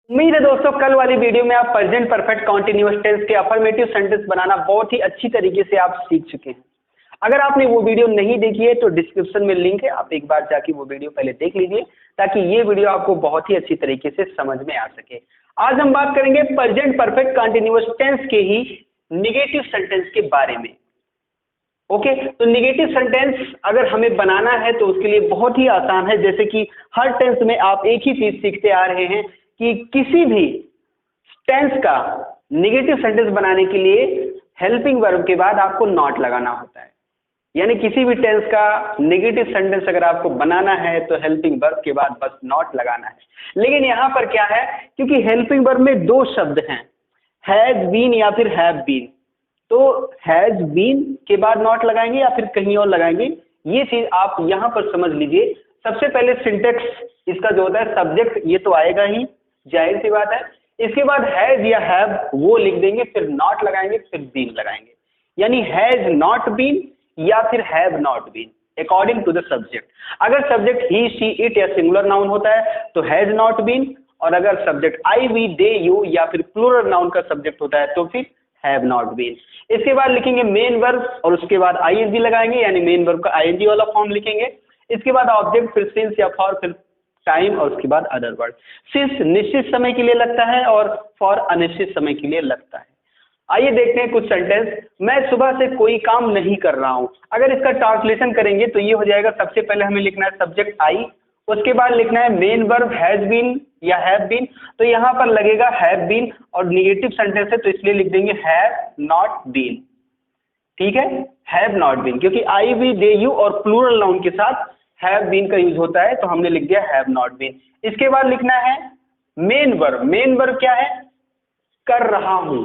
उम्मीद है दोस्तों कल वाली वीडियो में आप प्रेजेंट परफेक्ट कॉन्टिन्यूअस टेंस के अफर्मेटिव सेंटेंस बनाना बहुत ही अच्छी तरीके से आप सीख चुके हैं। अगर आपने वो वीडियो नहीं देखी है तो डिस्क्रिप्शन में लिंक है, आप एक बार जाके वो वीडियो पहले देख लीजिए ताकि ये वीडियो आपको बहुत ही अच्छी तरीके से समझ में आ सके। आज हम बात करेंगे प्रेजेंट परफेक्ट कॉन्टिन्यूअस टेंस के ही निगेटिव सेंटेंस के बारे में। ओके, तो निगेटिव सेंटेंस अगर हमें बनाना है तो उसके लिए बहुत ही आसान है। जैसे कि हर टेंस में आप एक ही चीज सीखते आ रहे हैं कि किसी भी टेंस का निगेटिव सेंटेंस बनाने के लिए हेल्पिंग वर्ब के बाद आपको नॉट लगाना होता है। यानी किसी भी टेंस का नेगेटिव सेंटेंस अगर आपको बनाना है तो हेल्पिंग वर्ब के बाद बस नॉट लगाना है। लेकिन यहां पर क्या है, क्योंकि हेल्पिंग वर्ब में दो शब्द हैं, हैज बीन या फिर हैव बीन, तो हैज बीन के बाद नॉट लगाएंगे या फिर कहीं और लगाएंगे, ये चीज आप यहां पर समझ लीजिए। सबसे पहले सिंटेक्स इसका जो होता है सब्जेक्ट ये तो आएगा ही, जाहिर सी बात है। इसके बाद हैज या हैव वो लिख देंगे, फिर नॉट लगाएंगे, फिर बीन लगाएंगे। यानी हैज नॉट बीन या फिर have not been according to the subject. अगर सब्जेक्ट ही शी इट या सिंगुलर नाउन होता है तो हैज नॉट बीन, और अगर subject I we they you या फिर प्लूरल नाउन का सब्जेक्ट होता है तो फिर हैव नॉट बीन। इसके बाद लिखेंगे मेन वर्ब और उसके बाद आईएनजी लगाएंगे, यानी मेन वर्ब का आईएनजी वाला फॉर्म लिखेंगे। इसके बाद ऑब्जेक्ट, फिर सिंस या फॉर, फिर टाइम और उसके बाद अदर वर्ड। सिंस निश्चित समय के लिए लगता है और फॉर अनिश्चित समय के लिए लगता है। आइए देखते हैं कुछ सेंटेंस। मैं सुबह से कोई काम नहीं कर रहा हूं, अगर इसका ट्रांसलेशन करेंगे तो ये हो जाएगा, सबसे पहले हमें लिखना है सब्जेक्ट आई, उसके बाद लिखना है मेन वर्ब हैज बीन या हैव बीन, तो यहां पर लगेगा हैव बीन और निगेटिव सेंटेंस है तो इसलिए लिख देंगे हैव नॉट बीन। ठीक है, हैव नॉट बीन, क्योंकि आई वी दे यू और प्लूरल नाउन के साथ हैव बीन का यूज होता है तो हमने लिख दिया हैव नॉट बीन। इसके बाद लिखना है मेन वर्ब। मेन वर्ब क्या है, कर रहा हूं,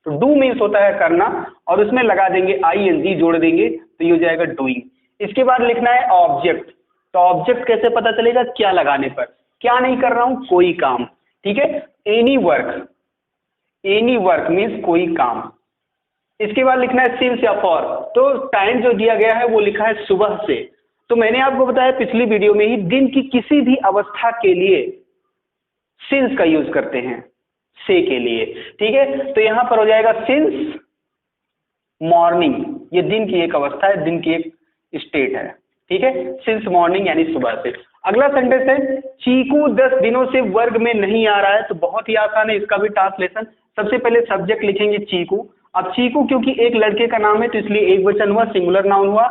तो डू मीन्स होता है करना और उसमें लगा देंगे आईएनजी जोड़ देंगे तो ये हो जाएगा डूइंग। इसके बाद लिखना है ऑब्जेक्ट, तो ऑब्जेक्ट कैसे पता चलेगा, क्या लगाने पर, क्या नहीं कर रहा हूं, कोई काम। ठीक है, any work, any work means कोई काम। इसके बाद लिखना है सिंस या फॉर, तो टाइम जो दिया गया है वो लिखा है सुबह से, तो मैंने आपको बताया पिछली वीडियो में ही दिन की किसी भी अवस्था के लिए सिंस का यूज करते हैं, से के लिए। ठीक है, तो यहां पर हो जाएगा सिंस मॉर्निंग, ये दिन की एक अवस्था है, दिन की एक स्टेट है। ठीक है, सिंस मॉर्निंग यानी सुबह से। अगला सेंटेंस है चीकू 10 दिनों से वर्ग में नहीं आ रहा है, तो बहुत ही आसान है इसका भी ट्रांसलेशन। सबसे पहले सब्जेक्ट लिखेंगे चीकू। अब चीकू क्योंकि एक लड़के का नाम है तो इसलिए एक वचन हुआ, सिंगुलर नाउन हुआ,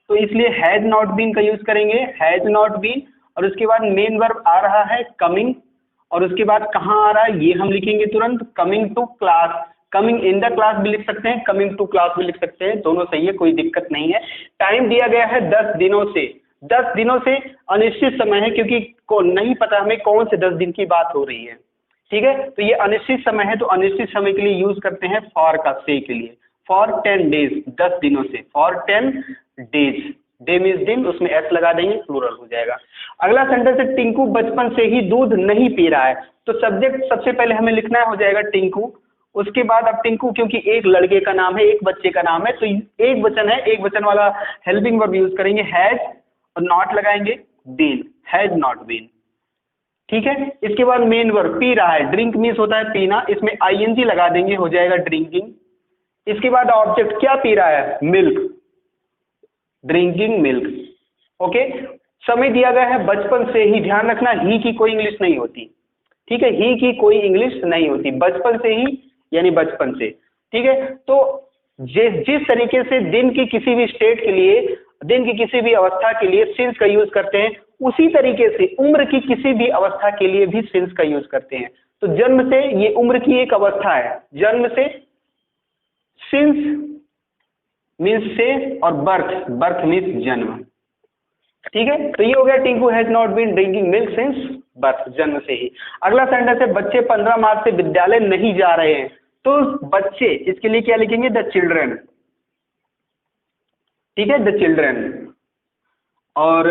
तो इसलिए हैज नॉट बीन का यूज करेंगे, हैज नॉट बीन। और उसके बाद मेन वर्ब आ रहा है कमिंग, और उसके बाद कहाँ आ रहा है ये हम लिखेंगे तुरंत, coming to class. Coming in the class भी लिख सकते हैं, कमिंग टू क्लास भी लिख सकते हैं, दोनों सही है, कोई दिक्कत नहीं है। टाइम दिया गया है 10 दिनों से, 10 दिनों से अनिश्चित समय है क्योंकि को नहीं पता हमें कौन से 10 दिन की बात हो रही है। ठीक है, तो ये अनिश्चित समय है तो अनिश्चित समय के लिए यूज करते हैं फॉर का, से के लिए। फॉर 10 डेज, 10 दिनों से, फॉर 10 डेज, डे मीन्स दिन, उसमें एस लगा देंगे, प्लूरल हो जाएगा। अगला सेंटेंस है टिंकू बचपन से ही दूध नहीं पी रहा है, तो सब्जेक्ट सबसे पहले हमें लिखना हो जाएगा टिंकू। उसके बाद अब टिंकू क्योंकि एक लड़के का नाम है, एक बच्चे का नाम है, तो एक वचन है, एक वचन वाला हेल्पिंग वर्ब यूज करेंगे हैज और नॉट लगाएंगे बीन, हैज नॉट बीन। ठीक है, इसके बाद मेन वर्ब पी रहा है, ड्रिंक मीन्स होता है पीना, इसमें आईएनजी लगा देंगे, हो जाएगा ड्रिंकिंग। इसके बाद ऑब्जेक्ट क्या पी रहा है, मिल्क, ड्रिंकिंग मिल्क। ओके, समय दिया गया है बचपन से ही, ध्यान रखना ही की कोई इंग्लिश नहीं होती। ठीक है, ही की कोई इंग्लिश नहीं होती, बचपन से ही यानी बचपन से। ठीक है, तो जिस तरीके से दिन की किसी भी स्टेट के लिए, दिन की किसी भी अवस्था के लिए सिंस का यूज करते हैं, उसी तरीके से उम्र की किसी भी अवस्था के लिए भी सिंस का यूज करते हैं। तो जन्म से, ये उम्र की एक अवस्था है, जन्म से सिंस मीन्स से, और बर्थ, बर्थ मीन्स जन्म। ठीक है, तो ये हो गया Tinku has not been drinking milk since birth, जन्म से ही। अगला सेंटेंस है बच्चे 15 मार्च से विद्यालय नहीं जा रहे हैं, तो बच्चे, इसके लिए क्या लिखेंगे, द चिल्ड्रन। ठीक है, द चिल्ड्रन। और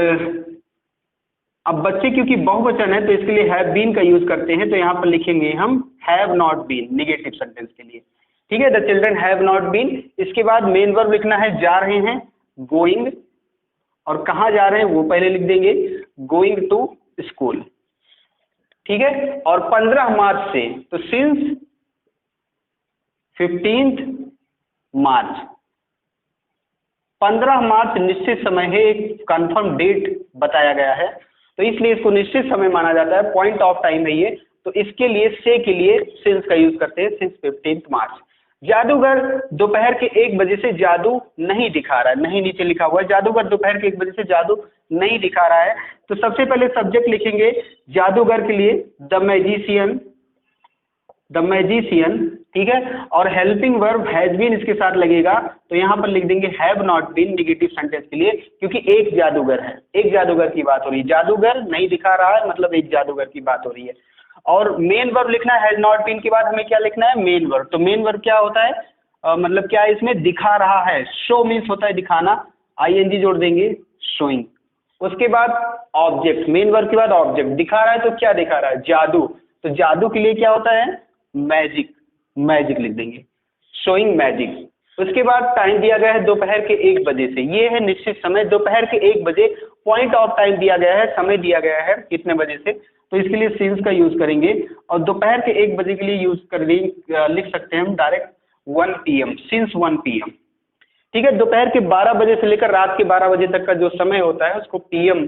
अब बच्चे क्योंकि बहुवचन है तो इसके लिए हैव बीन का यूज करते हैं, तो यहां पर लिखेंगे हम have not been negative sentence के लिए। ठीक है, the children have not been. इसके बाद मेन वर्ब लिखना है जा रहे हैं, गोइंग, और कहाँ जा रहे हैं वो पहले लिख देंगे, गोइंग टू स्कूल। ठीक है, और 15 मार्च से, तो सिंस 15 मार्च, 15 मार्च निश्चित समय है, एक कंफर्म डेट बताया गया है, तो इसलिए इसको निश्चित समय माना जाता है, पॉइंट ऑफ टाइम है ये। तो इसके लिए से के लिए सिंस का यूज करते हैं, सिंस 15 मार्च। जादूगर दोपहर के 1 बजे से जादू नहीं दिखा रहा है, नहीं नीचे लिखा हुआ है, जादूगर दोपहर के 1 बजे से जादू नहीं दिखा रहा है। तो सबसे पहले सब्जेक्ट लिखेंगे जादूगर के लिए द मैजिशियन, द मैजिशियन, ठीक है, और हेल्पिंग वर्ब हैज बीन इसके साथ लगेगा, तो यहाँ पर लिख देंगे have not been negative sentence के लिए, क्योंकि एक जादूगर है, एक जादूगर की बात हो रही है, जादूगर नहीं दिखा रहा है मतलब एक जादूगर की बात हो रही है। और मेन वर्ब लिखना है, हैज नॉट बीन के बाद हमें क्या लिखना है, मेन वर्ब। तो मेन वर्ब क्या होता है, मतलब क्या है इसमें, दिखा रहा है, शो मीन्स होता है दिखाना, आईएनजी जोड़ देंगे, शोइंग। उसके बाद ऑब्जेक्ट, मेन वर्ब के बाद ऑब्जेक्ट, दिखा रहा है तो क्या दिखा रहा है, जादू, तो जादू के लिए क्या होता है, मैजिक, मैजिक लिख देंगे, शोइंग मैजिक। उसके बाद टाइम दिया गया है दोपहर के 1 बजे से, ये है निश्चित समय, दोपहर के 1 बजे पॉइंट ऑफ टाइम दिया गया है, समय दिया गया है कितने बजे से, तो इसके लिए सिंस का यूज करेंगे, और दोपहर के 1 बजे के लिए यूज कर लिख सकते हैं हम डायरेक्ट 1 PM, सिंस 1 PM, ठीक है। दोपहर के 12 बजे से लेकर रात के 12 बजे तक का जो समय होता है उसको PM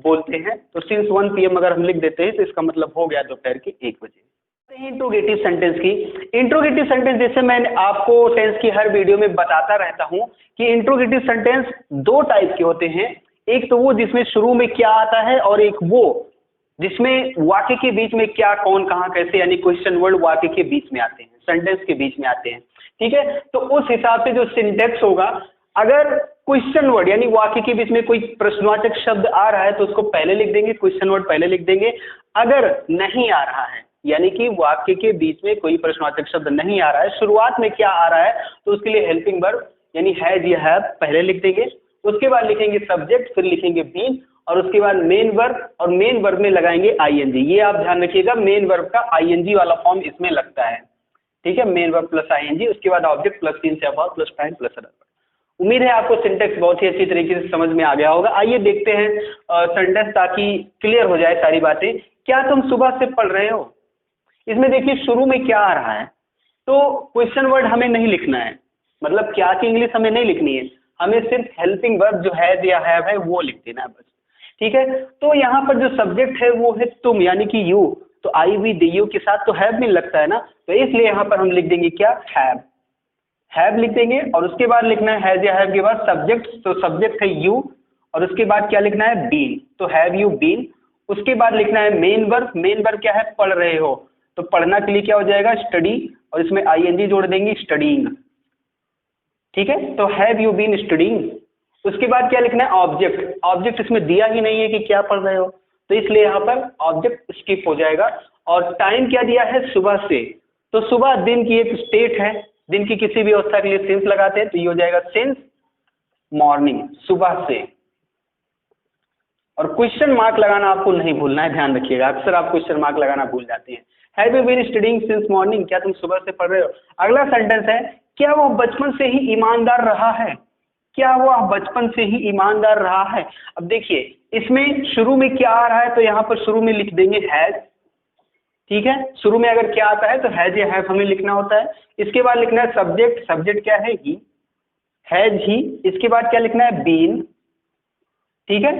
बोलते हैं, तो सिंस 1 PM अगर हम लिख देते हैं तो इसका मतलब हो गया दोपहर के 1 बजे। इंट्रोगेटिव सेंटेंस की, इंट्रोगेटिव सेंटेंस जैसे मैंने आपको टेंस की हर वीडियो में बताता रहता हूं कि इंट्रोगेटिव सेंटेंस 2 टाइप के होते हैं, एक तो वो जिसमें शुरू में क्या आता है, और एक वो जिसमें वाक्य के बीच में क्या, कौन, कहां, कैसे, यानी क्वेश्चन वर्ड वाक्य के बीच में आते हैं, सेंटेंस के बीच में आते हैं, ठीक है। तो उस हिसाब से जो सिंटेक्स होगा, अगर क्वेश्चन वर्ड यानी वाक्य के बीच में कोई प्रश्नवाचक शब्द आ रहा है तो उसको पहले लिख देंगे, क्वेश्चन वर्ड पहले लिख देंगे। अगर नहीं आ रहा है, यानी कि वाक्य के बीच में कोई प्रश्नवाचक शब्द नहीं आ रहा है, शुरुआत में क्या आ रहा है, तो उसके लिए हेल्पिंग वर्ब यानी हैज या हैव पहले लिख देंगे, उसके बाद लिखेंगे सब्जेक्ट, फिर लिखेंगे बीन, और उसके बाद मेन वर्ब, और मेन वर्ब में लगाएंगे आईएनजी। ये आप ध्यान रखिएगा, मेन वर्ब का आईएनजी वाला फॉर्म इसमें लगता है, ठीक है, मेन वर्ब प्लस आईएनजी, उसके बाद ऑब्जेक्ट प्लस सीन से about plus time plus other. उम्मीद है आपको सिंटेक्स बहुत ही अच्छी तरीके से समझ में आ गया होगा। आइए देखते हैं सेंटेंस, ताकि क्लियर हो जाए सारी बातें। क्या तुम सुबह से पढ़ रहे हो, इसमें देखिए शुरू में क्या आ रहा है, तो क्वेश्चन वर्ड हमें नहीं लिखना है, मतलब क्या की इंग्लिश हमें नहीं लिखनी है, हमें सिर्फ हेल्पिंग वर्ब जो हैज या हैव है वो लिख देना है बस, ठीक है। तो यहाँ पर जो सब्जेक्ट है वो है तुम, यानी कि यू, तो आई वी डी यू के साथ तो हैव भी लगता है ना, तो इसलिए यहाँ पर हम लिख देंगे क्या, हैव लिख देंगे, और उसके बाद लिखना है हैज या हैव के बाद सब्जेक्ट, तो सब्जेक्ट है यू, और उसके बाद क्या लिखना है, बीन, तो हैव यू बीन। उसके बाद लिखना है मेन वर्ब, मेन वर्ब क्या है, पढ़ रहे हो, तो पढ़ना के लिए क्या हो जाएगा, स्टडी, और इसमें आईएनजी जोड़ देंगे, स्टडीइंग, ठीक है। तो हैव यू बीन स्टडीइंग। उसके बाद क्या लिखना है, ऑब्जेक्ट, ऑब्जेक्ट इसमें दिया ही नहीं है कि क्या पढ़ रहे हो, तो इसलिए यहाँ पर ऑब्जेक्ट स्किप हो जाएगा। और टाइम क्या दिया है, सुबह से, तो सुबह दिन की एक स्टेट है, दिन की किसी भी अवस्था के लिए सिंस लगाते हैं, तो ये हो जाएगा सिंस मॉर्निंग, सुबह से। और क्वेश्चन मार्क लगाना आपको नहीं भूलना है, ध्यान रखिएगा, अक्सर आप क्वेश्चन मार्क लगाना भूल जाते हैं। Have you been studying since morning, क्या तुम सुबह से पढ़ रहे हो। अगला सेंटेंस है, क्या वह बचपन से ही ईमानदार रहा है, क्या वह बचपन से ही ईमानदार रहा है। अब देखिए इसमें शुरू में क्या आ रहा है, तो यहाँ पर शुरू में लिख देंगे हैज, ठीक है, शुरू में अगर क्या आता है तो हैज या हैव हमें लिखना होता है। इसके बाद लिखना है सब्जेक्ट, सब्जेक्ट क्या है, ही, हैज ही। इसके बाद क्या लिखना है, बीन, ठीक है।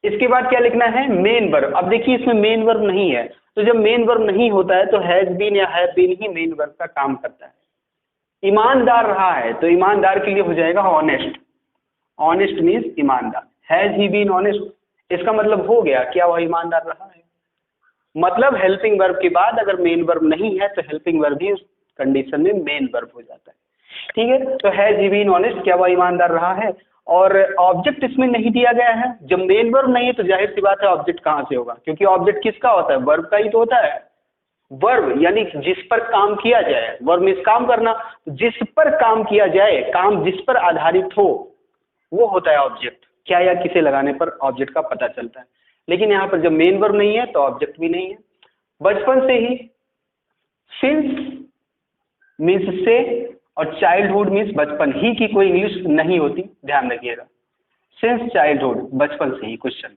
इसके बाद क्या लिखना है, मेन वर्ब। अब देखिए इसमें मेन वर्ब नहीं है, तो जब मेन वर्ब नहीं होता है तो हैज बीन या हैव बीन ही मेन वर्ब का काम करता है। ईमानदार रहा है, तो ईमानदार के लिए हो जाएगा ऑनेस्ट, ऑनेस्ट मीन्स ईमानदार। हैज ही बीन ऑनेस्ट, इसका मतलब हो गया क्या वह ईमानदार रहा है, मतलब हेल्पिंग वर्ब के बाद अगर मेन वर्ब नहीं है तो हेल्पिंग वर्ब भी उस कंडीशन में मेन वर्ब हो जाता है, ठीक है। तो हैज ही बीन ऑनेस्ट, क्या वह ईमानदार रहा है। और ऑब्जेक्ट इसमें नहीं दिया गया है, जब मेन वर्ब नहीं है तो जाहिर सी बात है ऑब्जेक्ट कहाँ से होगा, क्योंकि ऑब्जेक्ट किसका होता है, वर्ब का ही तो होता है। वर्ब यानी जिस पर काम किया जाए, वर्ब मीन्स काम करना, जिस पर काम किया जाए, काम जिस पर आधारित हो वो होता है ऑब्जेक्ट। क्या या किसे लगाने पर ऑब्जेक्ट का पता चलता है, लेकिन यहाँ पर जब मेन वर्ब नहीं है तो ऑब्जेक्ट भी नहीं है। बचपन से ही, सिंस मीन्स से, और चाइल्डहुड मीन्स बचपन ही की कोई इंग्लिश नहीं होती, ध्यान रखिएगा। सिंस चाइल्डहुड, बचपन से ही, क्वेश्चन,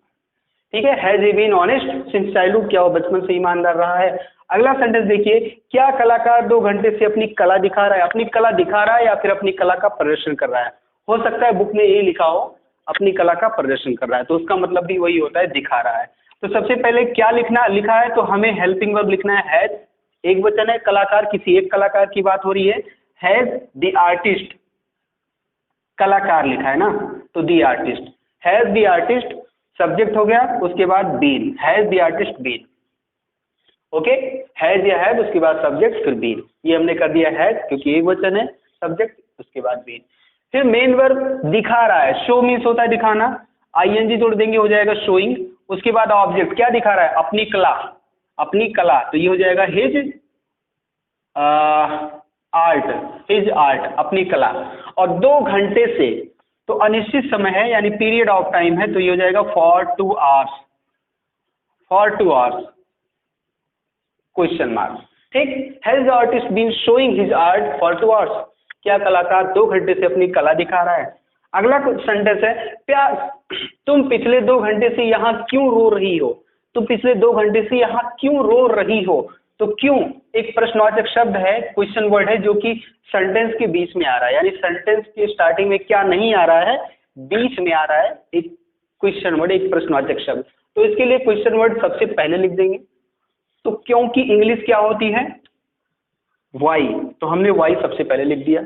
ठीक है, has he been honest since childhood, क्या वो बचपन से ईमानदार रहा है। अगला सेंटेंस देखिए, क्या कलाकार 2 घंटे से अपनी कला दिखा रहा है। अपनी कला दिखा रहा है या फिर अपनी कला का प्रदर्शन कर रहा है। हो सकता है बुक में यही लिखा हो अपनी कला का प्रदर्शन कर रहा है, तो उसका मतलब भी वही होता है, दिखा रहा है। तो सबसे पहले क्या लिखा है, तो हमें हेल्पिंग वर्ब लिखना है हैज, एक वचन है, कलाकार किसी एक कलाकार की बात हो रही है, हैज द आर्टिस्ट, कलाकार लिखा है ना, तो the artist, has the artist subject हो गया, उसके बाद been, has the artist been. Okay, has या हैव, उसके बाद सब्जेक्ट फिर बीन, ये हमने कर दिया हैज क्योंकि एक वचन है, सब्जेक्ट उसके बाद बीन। फिर मेन वर्ब दिखा रहा है, शो मीन्स होता है दिखाना, आईएनजी जोड़ देंगे हो जाएगा शोइंग। उसके बाद ऑब्जेक्ट क्या दिखा रहा है, अपनी कला, अपनी कला, तो ये हो जाएगा हिज आर्ट, हिज आर्ट, अपनी कला। और 2 घंटे से तो अनिश्चित समय है यानी पीरियड ऑफ टाइम है, तो ये हो जाएगा for 2 hours, for 2 hours question mark. ठीक, has the artist been showing his art for 2 hours, क्या कलाकार 2 घंटे से अपनी कला दिखा रहा है। अगला सेंटेंस है, प्यार तुम पिछले 2 घंटे से यहाँ क्यों रो रही हो, तुम पिछले 2 घंटे से यहाँ क्यों रो रही हो। तो क्यों एक प्रश्नवाचक शब्द है, क्वेश्चन वर्ड है, जो कि सेंटेंस के बीच में आ रहा है, यानी सेंटेंस के स्टार्टिंग में क्या नहीं आ रहा है, बीच में आ रहा है एक क्वेश्चन वर्ड, एक प्रश्नवाचक शब्द। तो इसके लिए क्वेश्चन वर्ड सबसे पहले लिख देंगे। तो क्योंकि इंग्लिश क्या होती है, वाई, तो हमने वाई सबसे पहले लिख दिया।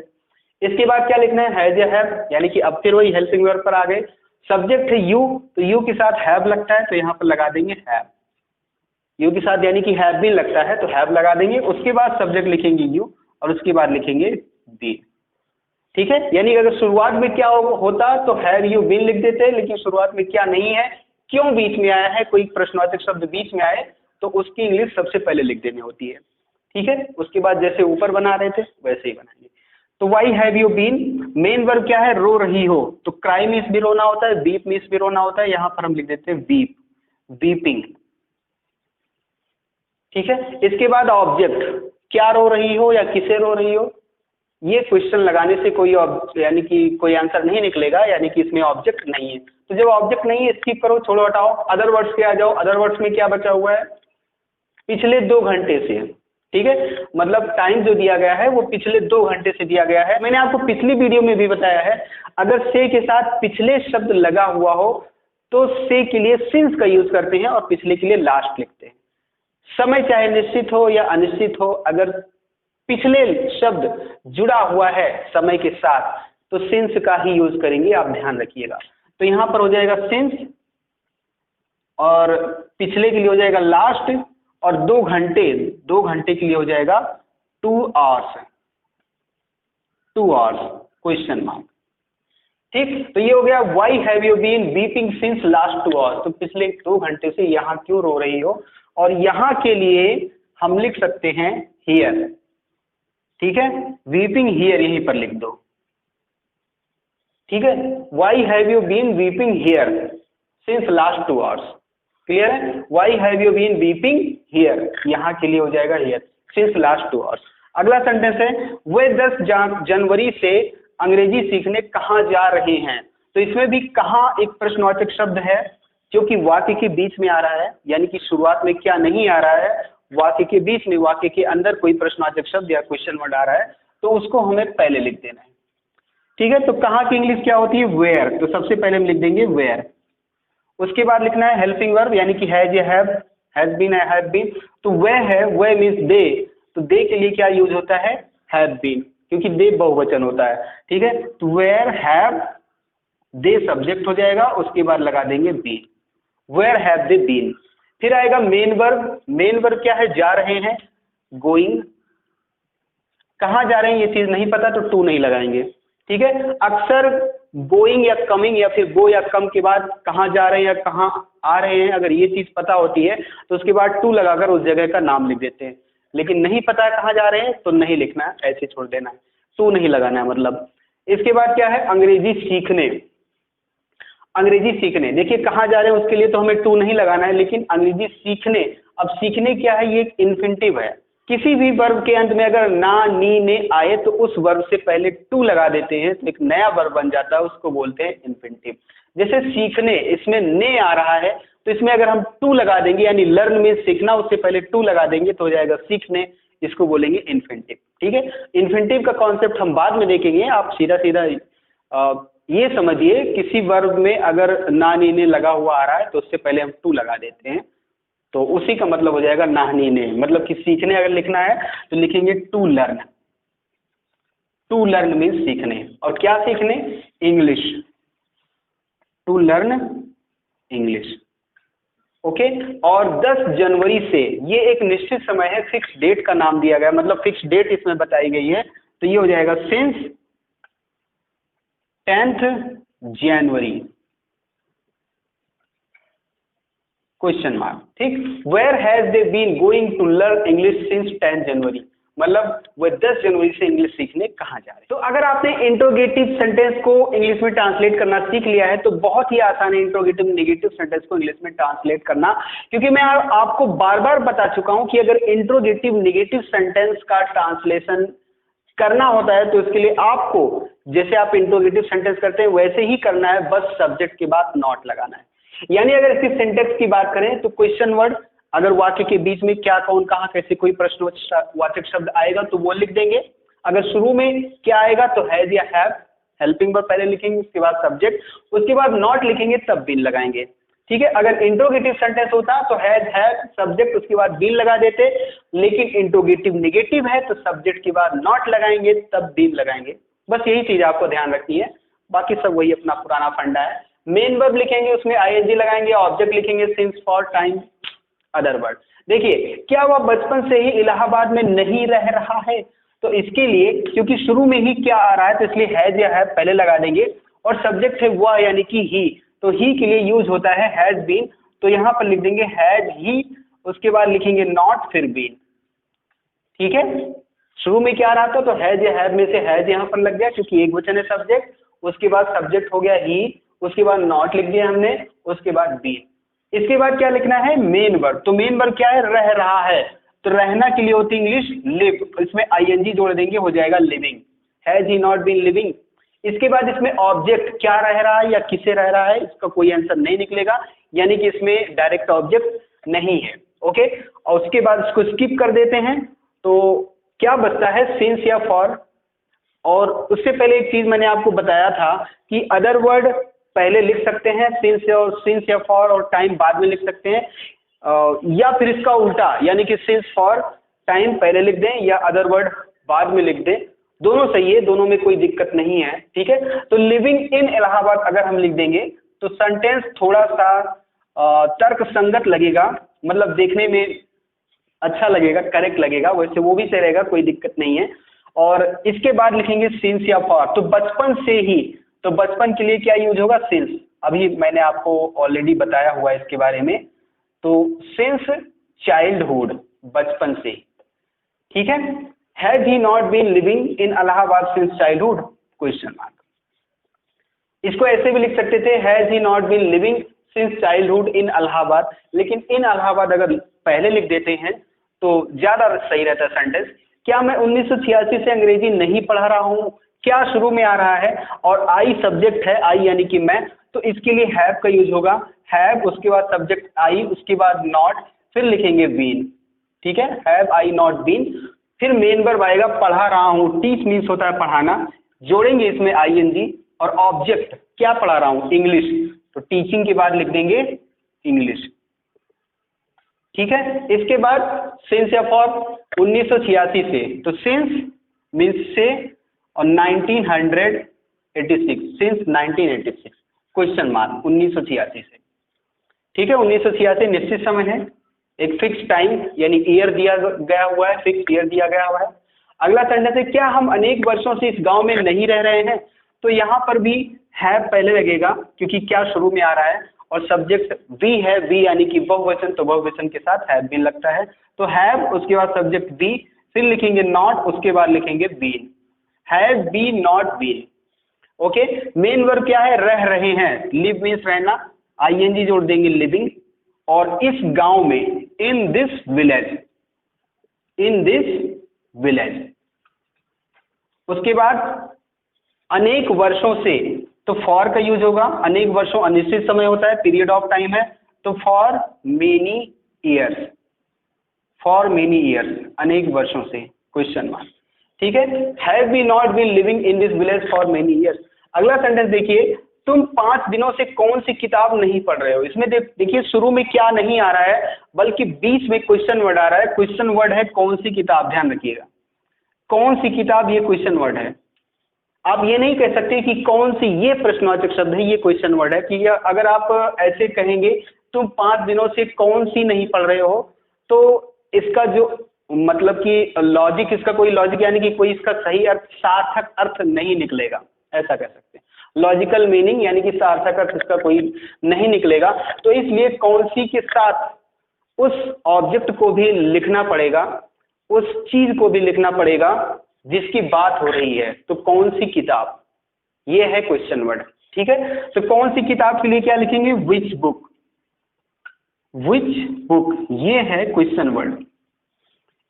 इसके बाद क्या लिखना है, हैज या हैव, यानी कि अब फिर वही हेल्पिंग वर्ब पर आ गए। सब्जेक्ट है यू, तो यू के साथ हैव लगता है, तो यहाँ पर लगा देंगे हैव, यू के साथ यानी कि हैव बीन लगता है तो हैव लगा देंगे। उसके बाद सब्जेक्ट लिखेंगे यू और उसके बाद लिखेंगे बी। ठीक है, यानी अगर शुरुआत में क्या होता तो हैव यू बीन लिख देते, लेकिन शुरुआत में क्या नहीं है, क्यों बीच में आया है, कोई प्रश्नवाचक शब्द बीच में आए तो उसकी इंग्लिश सबसे पहले लिख देनी होती है। ठीक है, उसके बाद जैसे ऊपर बना रहे थे वैसे ही बनाएंगे। तो why have you been, main verb क्या है, रो रही हो, तो क्राई मीन्स भी रोना होता है, बीप मीन्स भी रोना होता है, यहाँ पर हम लिख देते हैं वीप, वीपिंग। ठीक है, इसके बाद ऑब्जेक्ट, क्या रो रही हो या किसे रो रही हो, ये क्वेश्चन लगाने से कोई यानी कि कोई आंसर नहीं निकलेगा, यानी कि इसमें ऑब्जेक्ट नहीं है। तो जब ऑब्जेक्ट नहीं है स्किप करो, छोड़ो, हटाओ, अदर वर्ड्स पे आ जाओ। अदर वर्ड्स में क्या बचा हुआ है, पिछले 2 घंटे से। ठीक है, मतलब टाइम जो दिया गया है वो पिछले 2 घंटे से दिया गया है। मैंने आपको पिछली वीडियो में भी बताया है, अगर से के साथ पिछले शब्द लगा हुआ हो तो से के लिए सिंस का यूज करते हैं और पिछले के लिए लास्ट लिखते हैं। समय चाहे निश्चित हो या अनिश्चित हो, अगर पिछले शब्द जुड़ा हुआ है समय के साथ तो सिंस का ही यूज करेंगे, आप ध्यान रखिएगा। तो यहां पर हो जाएगा सिंस और पिछले के लिए हो जाएगा लास्ट, और 2 घंटे के लिए हो जाएगा 2 आवर्स, 2 आवर्स क्वेश्चन मार्क। ठीक, तो ये हो गया why have you been weeping since last 2 hours, तो पिछले 2 घंटे से यहाँ क्यों रो रही हो, और यहाँ के लिए हम लिख सकते हैं हियर। ठीक है, वीपिंग हियर यहीं पर लिख दो। ठीक है, why have you been weeping here since last 2 hours, clear है, why have you been weeping here, यहाँ के लिए हो जाएगा हियर सिंस लास्ट 2 आवर्स। अगला सेंटेंस है, वे 10 जनवरी से अंग्रेजी सीखने कहाँ जा रहे हैं। तो इसमें भी कहाँ एक प्रश्नवाचक शब्द है जो कि वाक्य के बीच में आ रहा है, यानी कि शुरुआत में क्या नहीं आ रहा है, वाक्य के बीच में, वाक्य के अंदर कोई प्रश्नवाचक शब्द या क्वेश्चन वर्ड आ रहा है तो उसको हमें पहले लिख देना है। ठीक है, तो कहाँ की इंग्लिश क्या होती है, वेयर, तो सबसे पहले हम लिख देंगे वेयर। उसके बाद लिखना है हेल्पिंग वर्ब, यानी कि हैज या हैव, हैज बीन या हैव बीन, तो वे है, वे मीन्स दे, तो दे के लिए क्या यूज होता है, हैव बीन, क्योंकि दे बहुवचन होता है। ठीक है, तो वेयर हैव दे सब्जेक्ट हो जाएगा, उसके बाद लगा देंगे been, where have they been. फिर आएगा मेन वर्ब, मेन वर्ब क्या है, जा रहे हैं, गोइंग, कहाँ जा रहे हैं ये चीज नहीं पता तो टू नहीं लगाएंगे। ठीक है, अक्सर गोइंग या कमिंग या फिर गो या कम के बाद कहाँ जा रहे हैं या कहाँ आ रहे हैं, अगर ये चीज पता होती है तो उसके बाद टू लगाकर उस जगह का नाम लिख देते हैं, लेकिन नहीं पता है कहाँ जा रहे हैं तो नहीं लिखना है, ऐसे छोड़ देना है, टू नहीं लगाना है मतलब। इसके बाद क्या है, अंग्रेजी सीखने, अंग्रेजी सीखने, देखिए कहाँ जा रहे हैं उसके लिए तो हमें टू नहीं लगाना है, लेकिन अंग्रेजी सीखने, अब सीखने क्या है, ये एक इन्फिनिटिव है, किसी भी वर्ब के अंत में अगर ना नी ने आए तो उस वर्ब से पहले टू लगा देते हैं तो एक नया वर्ब बन जाता है, उसको बोलते हैं इन्फिनिटिव। जैसे सीखने, इसमें ने आ रहा है, तो इसमें अगर हम टू लगा देंगे, यानी लर्न में सीखना, उससे पहले टू लगा देंगे तो हो जाएगा सीखने, इसको बोलेंगे इन्फिनिटिव। ठीक है, इन्फिनिटिव का कॉन्सेप्ट हम बाद में देखेंगे, आप सीधा सीधा ये समझिए किसी वर्ब में अगर ना नीने लगा हुआ आ रहा है तो उससे पहले हम टू लगा देते हैं, तो उसी का मतलब हो जाएगा नाहनीने, मतलब कि सीखने अगर लिखना है तो लिखेंगे to learn. To learn means सीखने, और क्या सीखने? English, to learn English. Okay, और 10 जनवरी से, ये एक निश्चित समय है, फिक्स डेट का नाम दिया गया, मतलब फिक्स डेट इसमें बताई गई है, तो ये हो जाएगा since 10th January question mark. ठीक, where has they been going to learn English since 10 January, मतलब वह 10 जनवरी से इंग्लिश सीखने कहाँ जा रहे। तो अगर आपने इंट्रोगेटिव सेंटेंस को इंग्लिश में ट्रांसलेट करना सीख लिया है तो बहुत ही आसान है इंट्रोगेटिव नेगेटिव सेंटेंस को इंग्लिश में ट्रांसलेट करना, क्योंकि मैं आपको बार बार बता चुका हूं कि अगर इंट्रोगेटिव नेगेटिव सेंटेंस का ट्रांसलेशन करना होता है तो इसके लिए आपको जैसे आप इंट्रोगेटिव सेंटेंस करते हैं वैसे ही करना है, बस सब्जेक्ट के बाद नॉट लगाना है। यानी अगर इसकी सिंटेक्स की बात करें तो क्वेश्चन वर्ड, अगर वाक्य के बीच में क्या, कौन, कहां, कैसे कोई प्रश्नवाचक शब्द आएगा तो वो लिख देंगे। अगर शुरू में क्या आएगा तो हैज या हैव, हेल्पिंग वर्ब पहले लिखेंगे, उसके बाद सब्जेक्ट, उसके बाद नॉट लिखेंगे, तब बीन लगाएंगे। ठीक है, अगर इंट्रोगेटिव सेंटेंस होता तो हैज, हैव, सब्जेक्ट, उसके बाद बीन लगा देते, लेकिन इंट्रोगेटिव नेगेटिव है तो सब्जेक्ट के बाद नॉट लगाएंगे, तब बीन लगाएंगे। बस यही चीज आपको ध्यान रखनी है, बाकी सब वही अपना पुराना फंडा है। मेन वर्ब लिखेंगे, उसमें आईएनजी लगाएंगे, ऑब्जेक्ट लिखेंगे since, for, time, other word. देखिए, क्या वह बचपन से ही इलाहाबाद में नहीं रह रहा है, तो इसके लिए क्योंकि शुरू में ही क्या आ रहा है तो इसलिए हैज या हैव पहले लगा देंगे, और सब्जेक्ट है वह यानी कि ही, तो ही के लिए यूज होता है हैज बीन, तो यहाँ पर लिख देंगे हैज ही, उसके बाद लिखेंगे नॉट, फिर बीन। ठीक है, शुरू में क्या आ रहा था तो हैज या हैव में से हैज यहाँ पर लग गया क्योंकि एक वचन है सब्जेक्ट, उसके बाद सब्जेक्ट हो गया ही, उसके बाद नॉट लिख दिया हमने, उसके बाद बीन। इसके बाद क्या लिखना है? Main verb. तो मेन वर्ब क्या है? रह रहा है, तो रहना के लिए होती इंग्लिश लिव, इसमें आईएनजी जोड़ देंगे, हो जाएगा living. Has he not been living. इसके बाद इसमें ऑब्जेक्ट क्या रह रहा है या किसे रह रहा है, इसका कोई आंसर नहीं निकलेगा, यानी कि इसमें डायरेक्ट ऑब्जेक्ट नहीं है। ओके, और उसके बाद इसको स्किप कर देते हैं, तो क्या बचता है? सिंस या फॉर। और उससे पहले एक चीज मैंने आपको बताया था कि अदर वर्ड पहले लिख सकते हैं, सिंस या फॉर, और टाइम बाद में लिख सकते हैं, या फिर इसका उल्टा, यानी कि सिंस फॉर टाइम पहले लिख दें या अदर वर्ड बाद में लिख दें, दोनों सही है, दोनों में कोई दिक्कत नहीं है। ठीक है, तो लिविंग इन इलाहाबाद अगर हम लिख देंगे तो सेंटेंस थोड़ा सा तर्क संगत लगेगा, मतलब देखने में अच्छा लगेगा, करेक्ट लगेगा, वैसे वो भी सही रहेगा, कोई दिक्कत नहीं है। और इसके बाद लिखेंगे सिंस या फॉर, तो बचपन से ही, तो बचपन के लिए क्या यूज होगा? सिंस। अभी मैंने आपको ऑलरेडी बताया हुआ है इसके बारे में, तो सिंस चाइल्डहुड, बचपन से। ठीक है, has he not been living in Allahabad since childhood, question mark. इसको ऐसे भी लिख सकते थे, has he not been living since childhood in Allahabad, लेकिन इन इलाहाबाद अगर पहले लिख देते हैं तो ज्यादा सही रहता है सेंटेंस। क्या मैं 1986 से अंग्रेजी नहीं पढ़ा रहा हूँ? क्या शुरू में आ रहा है, और आई सब्जेक्ट है, आई यानी कि मैं, तो इसके लिए हैव का यूज होगा, हैव, उसके बाद सब्जेक्ट आई, उसके बाद नॉट, फिर लिखेंगे बीन। ठीक है, हैव आई नॉट बीन, फिर मेन वर्ब आएगा, पढ़ा रहा हूँ, टीच मीन्स होता है पढ़ाना, जोड़ेंगे इसमें आईएनजी, और ऑब्जेक्ट क्या पढ़ा रहा हूँ? इंग्लिश, तो टीचिंग के बाद लिख देंगे इंग्लिश। ठीक है, इसके बाद सिंस या फॉर 1986 से, तो सिंस मीन्स से, और 1986, सिंस 1986, क्वेश्चन मार्क, 1986 से। ठीक है, 1986 निश्चित समय है, एक फिक्स टाइम यानी ईयर दिया गया हुआ है, फिक्स ईयर दिया गया हुआ है। अगला सेंटेंस है, क्या हम अनेक वर्षों से इस गांव में नहीं रह रहे हैं? तो यहाँ पर भी हैव पहले लगेगा क्योंकि क्या शुरू में आ रहा है, और सब्जेक्ट वी है, वी यानी कि बहुवचन, तो बहुवचन के साथ हैव बीन लगता है, तो हैव, उसके बाद सब्जेक्ट बी, फिर लिखेंगे नॉट, उसके बाद लिखेंगे been, have been not been. Okay, main verb क्या है? रह रहे हैं, लिव मीन्स रहना, आईएनजी जोड़ देंगे लिविंग, और इस गांव में, इन this village, in this village. उसके बाद अनेक वर्षों से, तो फॉर का यूज होगा, अनेक वर्षों अनिश्चित समय होता है, पीरियड ऑफ टाइम है, तो for many years, for many years, अनेक वर्षों से, क्वेश्चन मार्क। ठीक है, have we not been living in this village for many years. अगला सेंटेंस देखिए, तुम 5 दिनों से कौन सी किताब नहीं पढ़ रहे हो। इसमें देखिए शुरू में क्या नहीं आ रहा है, बल्कि बीच में क्वेश्चन वर्ड आ रहा है। क्वेश्चन वर्ड है कौन सी किताब, ध्यान रखिएगा, कौन सी किताब, ये क्वेश्चन वर्ड है। आप ये नहीं कह सकते कि कौन सी, ये प्रश्नवाचक शब्द है, ये क्वेश्चन वर्ड है। कि अगर आप ऐसे कहेंगे तुम 5 दिनों से कौन सी नहीं पढ़ रहे हो, तो इसका जो मतलब कि लॉजिक, इसका कोई लॉजिक यानी कि कोई इसका सही अर्थ, सार्थक अर्थ नहीं निकलेगा, ऐसा कह सकते हैं। लॉजिकल मीनिंग यानी कि सार्थक अर्थ इसका कोई नहीं निकलेगा। तो इसलिए कौन सी के साथ उस ऑब्जेक्ट को भी लिखना पड़ेगा, उस चीज को भी लिखना पड़ेगा जिसकी बात हो रही है। तो कौन सी किताब, ये है क्वेश्चन वर्ड। ठीक है, तो कौन सी किताब के लिए क्या लिखेंगे, विच बुक, विच बुक, ये है क्वेश्चन वर्ड।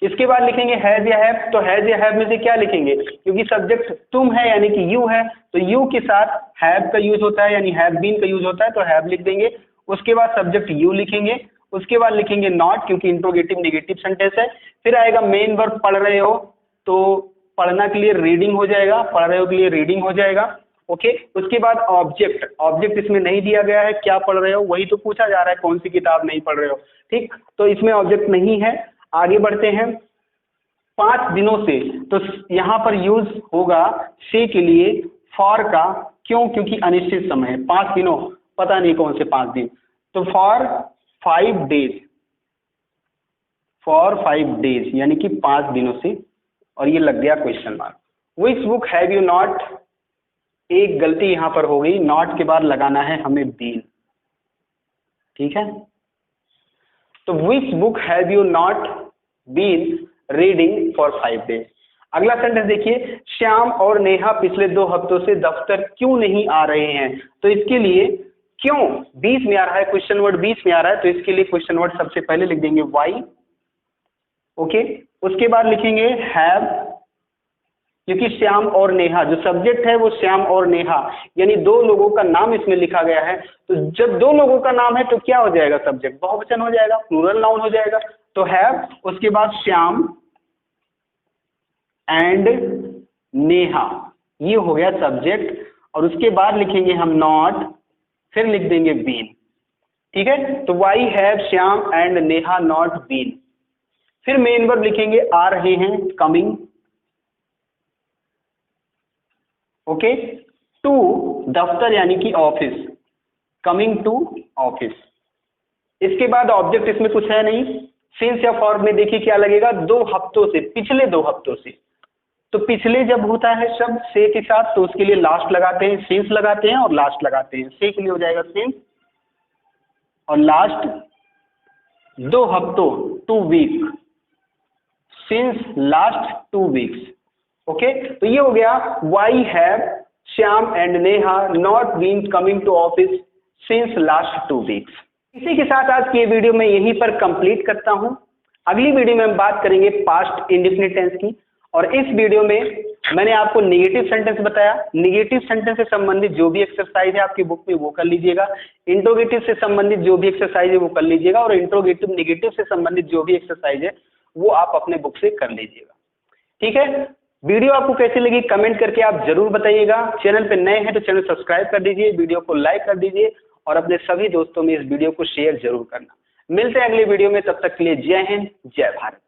इसके बाद लिखेंगे हैज या हैव, तो हैज या हैव में से क्या लिखेंगे, क्योंकि सब्जेक्ट तुम है यानी कि यू है, तो यू के साथ हैव का यूज होता है, यानी हैव बीन का यूज होता है, तो हैव लिख देंगे। उसके बाद सब्जेक्ट यू लिखेंगे, उसके बाद लिखेंगे नॉट, क्योंकि इंट्रोगेटिव नेगेटिव सेंटेंस है। फिर आएगा मेन वर्ब, पढ़ रहे हो, तो पढ़ना के लिए रीडिंग हो जाएगा, पढ़ रहे हो के लिए रीडिंग हो जाएगा। ओके, उसके बाद ऑब्जेक्ट, ऑब्जेक्ट इसमें नहीं दिया गया है, क्या पढ़ रहे हो, वही तो पूछा जा रहा है, कौन सी किताब नहीं पढ़ रहे हो। ठीक, तो इसमें ऑब्जेक्ट नहीं है। आगे बढ़ते हैं, 5 दिनों से, तो यहाँ पर यूज होगा से के लिए फॉर का, क्यों, क्योंकि अनिश्चित समय है, 5 दिनों, पता नहीं कौन से 5 दिन, तो फॉर 5 डेज, फॉर 5 डेज यानी कि 5 दिनों से, और ये लग गया question mark. Which book have you not, एक गलती यहां पर हो गई, नॉट के बाद लगाना है हमें बीन। ठीक है, तो which book have you not been reading for 5 days. अगला सेंटेंस देखिए, श्याम और नेहा पिछले 2 हफ्तों से दफ्तर क्यों नहीं आ रहे हैं। तो इसके लिए क्यों बीच में आ रहा है, क्वेश्चन वर्ड बीच में आ रहा है, तो इसके लिए क्वेश्चन वर्ड सबसे पहले लिख देंगे वाई। ओके, उसके बाद लिखेंगे हैव, क्योंकि श्याम और नेहा, जो सब्जेक्ट है वो श्याम और नेहा, यानी 2 लोगों का नाम इसमें लिखा गया है। तो जब 2 लोगों का नाम है तो क्या हो जाएगा, सब्जेक्ट बहुवचन हो जाएगा, प्लूरल नाउन हो जाएगा। तो हैव, उसके बाद श्याम एंड नेहा, ये हो गया सब्जेक्ट, और उसके बाद लिखेंगे हम नॉट, फिर लिख देंगे बीन। ठीक है, तो why have Shyam and Neha not been. फिर मेन वर्ब लिखेंगे आ रहे हैं, कमिंग। ओके, टू दफ्तर यानी कि ऑफिस, कमिंग टू ऑफिस। इसके बाद ऑब्जेक्ट इसमें कुछ है नहीं, सिंस या फॉर में देखिए क्या लगेगा, 2 हफ्तों से, पिछले 2 हफ्तों से। तो पिछले जब होता है शब्द से के साथ, तो उसके लिए लास्ट लगाते हैं, सिंस लगाते हैं और लास्ट लगाते हैं। से के लिए हो जाएगा सिंस, और लास्ट 2 हफ्तों, 2 week, since last 2 weeks. Okay, तो ये हो गया why have Shyam and Neha not been coming to office since last 2 weeks. इसी के साथ आज की ये वीडियो मैं यहीं पर कंप्लीट करता हूं। अगली वीडियो में हम बात करेंगे पास्ट इंडेफिनिट टेंस की, और इस वीडियो में मैंने आपको नेगेटिव सेंटेंस बताया। नेगेटिव सेंटेंस से संबंधित जो भी एक्सरसाइज है आपकी बुक में वो कर लीजिएगा, इंट्रोगेटिव से संबंधित जो भी एक्सरसाइज है वो कर लीजिएगा, और इंट्रोगेटिव नेगेटिव से संबंधित जो भी एक्सरसाइज है वो आप अपने बुक से कर लीजिएगा। ठीक है, वीडियो आपको कैसी लगी कमेंट करके आप जरूर बताइएगा। चैनल पे नए हैं तो चैनल सब्सक्राइब कर दीजिए, वीडियो को लाइक कर दीजिए, और अपने सभी दोस्तों में इस वीडियो को शेयर जरूर करना। मिलते हैं अगली वीडियो में, तब तक के लिए जय हिंद, जय भारत।